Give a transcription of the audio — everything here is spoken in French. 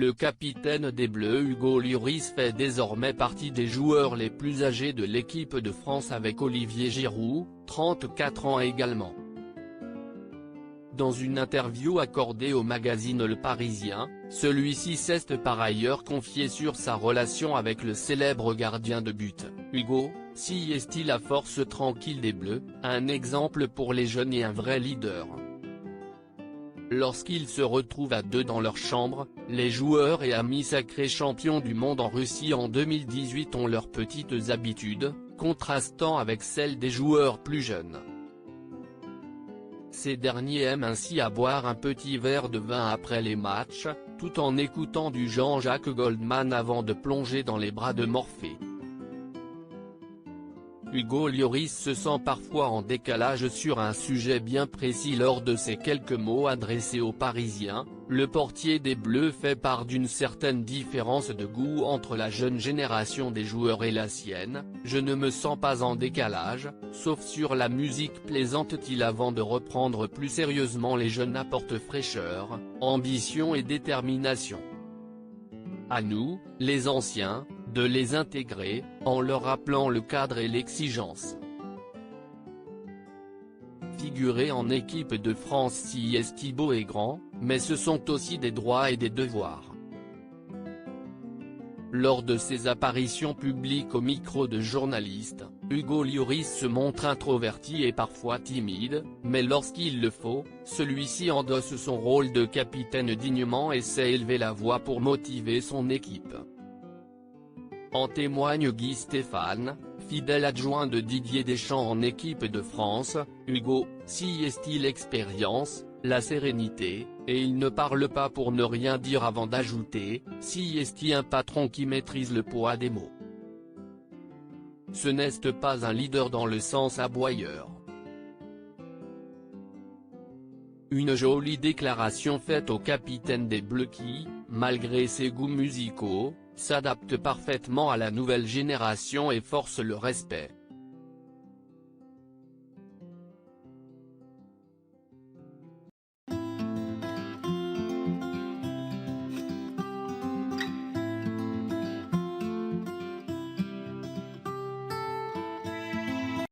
le capitaine des Bleus Hugo Lloris fait désormais partie des joueurs les plus âgés de l'équipe de France avec Olivier Giroud, 34 ans également. Dans une interview accordée au magazine Le Parisien, celui-ci s'est par ailleurs confié sur sa relation avec le célèbre gardien de but. Hugo, si est-il la force tranquille des Bleus, un exemple pour les jeunes et un vrai leader. Lorsqu'ils se retrouvent à deux dans leur chambre, les joueurs et amis sacrés champions du monde en Russie en 2018 ont leurs petites habitudes, contrastant avec celles des joueurs plus jeunes. Ces derniers aiment ainsi à boire un petit verre de vin après les matchs, tout en écoutant du Jean-Jacques Goldman avant de plonger dans les bras de Morphée. Hugo Lloris se sent parfois en décalage sur un sujet bien précis lors de ses quelques mots adressés aux Parisiens. Le portier des Bleus fait part d'une certaine différence de goût entre la jeune génération des joueurs et la sienne. Je ne me sens pas en décalage, sauf sur la musique, plaisante-t-il avant de reprendre plus sérieusement. Les jeunes apportent fraîcheur, ambition et détermination. À nous, les anciens, de les intégrer, en leur rappelant le cadre et l'exigence. Figurer en équipe de France si est beau et grand, mais ce sont aussi des droits et des devoirs. Lors de ses apparitions publiques au micro de journalistes, Hugo Lloris se montre introverti et parfois timide, mais lorsqu'il le faut, celui-ci endosse son rôle de capitaine dignement et sait élever la voix pour motiver son équipe. En témoigne Guy Stéphane, fidèle adjoint de Didier Deschamps en équipe de France. Hugo, si est-il l'expérience, la sérénité, et il ne parle pas pour ne rien dire avant d'ajouter, si est-il un patron qui maîtrise le poids des mots. Ce n'est pas un leader dans le sens aboyeur. Une jolie déclaration faite au capitaine des Bleus qui, malgré ses goûts musicaux, s'adapte parfaitement à la nouvelle génération et force le respect.